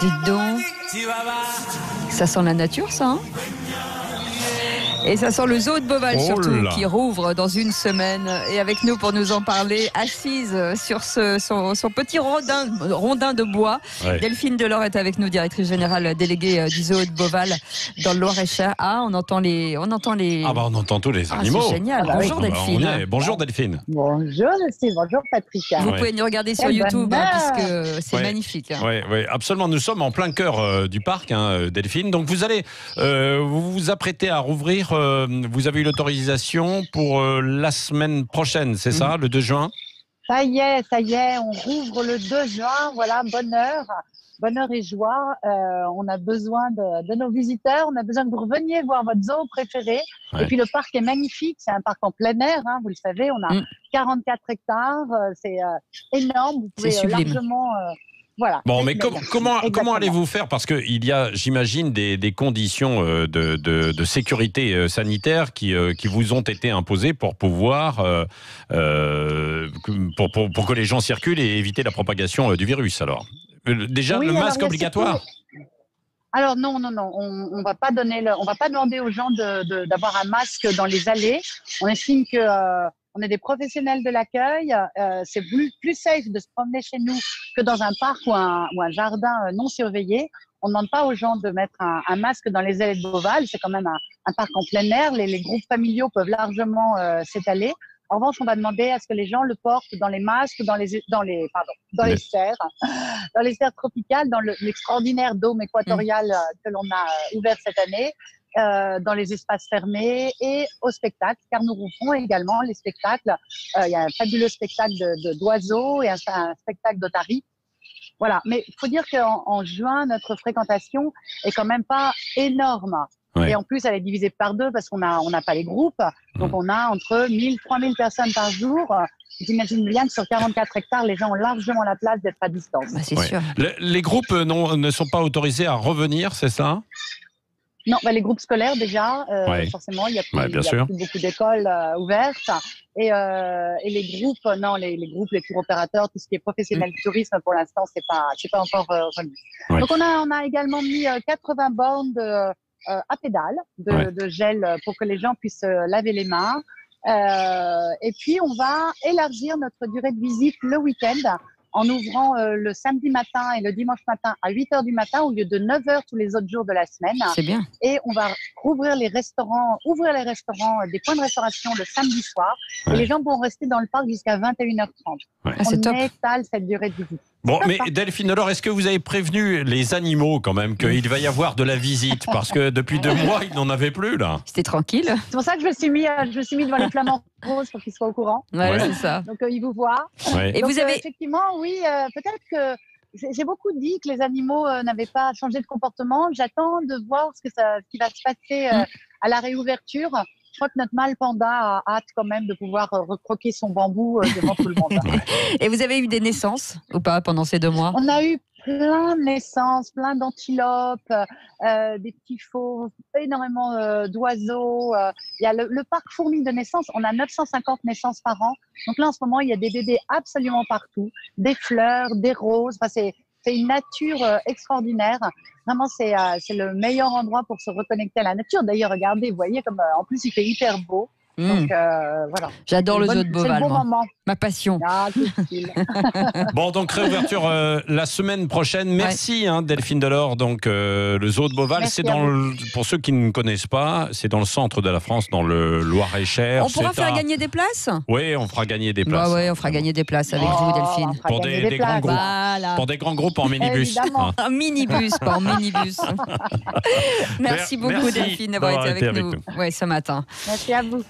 Dites donc, ça sent la nature, ça, hein? Et ça sent le zoo de Beauval surtout, qui rouvre dans une semaine. Et avec nous pour nous en parler, assise sur son petit rondin de bois. Ouais. Delphine Delors est avec nous, directrice générale déléguée du zoo de Beauval dans le Loir-et-Cher. Ah, on entend les. Ah bah on entend tous les animaux. C'est génial. Bonjour Delphine. Bonjour Delphine. Bonjour Lucie, bonjour Patricia. Vous pouvez nous regarder sur YouTube puisque c'est magnifique. Oui, absolument. Nous sommes en plein cœur du parc, Delphine. Donc vous allez vous apprêter à rouvrir. Vous avez eu l'autorisation pour la semaine prochaine, c'est ça, le 2 juin? Ça y est, on rouvre le 2 juin, voilà, bonheur et joie. On a besoin de nos visiteurs, on a besoin que vous reveniez voir votre zoo préféré. Ouais. Et puis le parc est magnifique, c'est un parc en plein air, vous le savez, on a 44 hectares, c'est énorme, vous pouvez largement... Voilà. Bon, mais comment allez-vous faire? Parce qu'il y a, j'imagine, des conditions de sécurité sanitaire qui vous ont été imposées pour pouvoir pour que les gens circulent et éviter la propagation du virus. Alors, déjà, le masque obligatoire. Alors non, on va pas demander aux gens d'avoir un masque dans les allées. On estime que on est des professionnels de l'accueil. C'est plus safe de se promener chez nous que dans un parc ou un jardin non surveillé. On ne demande pas aux gens de mettre un masque dans les allées de Beauval. C'est quand même un parc en plein air. Les groupes familiaux peuvent largement s'étaler. En revanche, on va demander à ce que les gens le portent dans les masques, dans les serres, dans les serres tropicales, dans l'extraordinaire dôme équatorial que l'on a ouvert cette année. Dans les espaces fermés et au spectacle, car nous rouvrons également les spectacles. Il y a un fabuleux spectacle d'oiseaux et un spectacle d'otaries. Voilà, mais il faut dire qu'en juin, notre fréquentation est quand même pas énorme. Ouais. Et en plus, elle est divisée par deux parce qu'on n'a pas les groupes. Donc, on a entre 1000 3000 personnes par jour. J'imagine bien que sur 44 hectares, les gens ont largement la place d'être à distance. Bah, c'est sûr. Les groupes ne sont pas autorisés à revenir, c'est ça? Non, les groupes scolaires déjà, forcément, il y a plus beaucoup d'écoles ouvertes. Et les groupes, les groupes, les tour opérateurs, tout ce qui est professionnel du tourisme, pour l'instant, c'est pas encore revenu. Ouais. Donc on a également mis 80 bornes à pédales de gel pour que les gens puissent laver les mains. Et puis on va élargir notre durée de visite le week-end, en ouvrant le samedi matin et le dimanche matin à 8h du matin au lieu de 9h tous les autres jours de la semaine. C'est bien. Et on va ouvrir les restaurants, des points de restauration le samedi soir. Ouais. Et les gens vont rester dans le parc jusqu'à 21h30. Ouais. On étale cette durée de visite. Bon, mais Delphine, alors, est-ce que vous avez prévenu les animaux quand même qu'il va y avoir de la visite? Parce que depuis 2 mois, ils n'en avaient plus, là. C'était tranquille. C'est pour ça que je me suis mis devant les flamants roses pour qu'ils soient au courant. Ouais. C'est ça. Donc, ils vous voient. Ouais. Et donc, vous avez... effectivement, oui, peut-être que j'ai beaucoup dit que les animaux n'avaient pas changé de comportement. J'attends de voir ce qui va se passer à la réouverture. Je crois que notre mâle panda a hâte quand même de pouvoir recroquer son bambou devant tout le monde. Et vous avez eu des naissances ou pas pendant ces 2 mois? On a eu plein de naissances, plein d'antilopes, des petits fauves, énormément d'oiseaux. Il y a le parc fourmi de naissance. On a 950 naissances par an. Donc là, en ce moment, il y a des bébés absolument partout. Des fleurs, des roses. Enfin, c'est une nature extraordinaire. Vraiment, c'est le meilleur endroit pour se reconnecter à la nature. D'ailleurs, regardez, vous voyez comme en plus il fait hyper beau. Donc voilà. J'adore le zoo de Beauval. C'est le bon moment. Ma passion. Ah, bon, donc réouverture la semaine prochaine. Merci Delphine Delors. Donc le zoo de Beauval, merci c'est pour ceux qui ne connaissent pas, c'est dans le centre de la France, dans le Loir-et-Cher. On pourra faire gagner des places? Oui, on fera gagner des places. Oui, on fera gagner des places avec vous, Delphine. Pour des grands groupes. Voilà. Pour des grands groupes en minibus. En minibus, pas en minibus. Merci beaucoup, Delphine, d'avoir été avec nous ce matin. Merci à vous.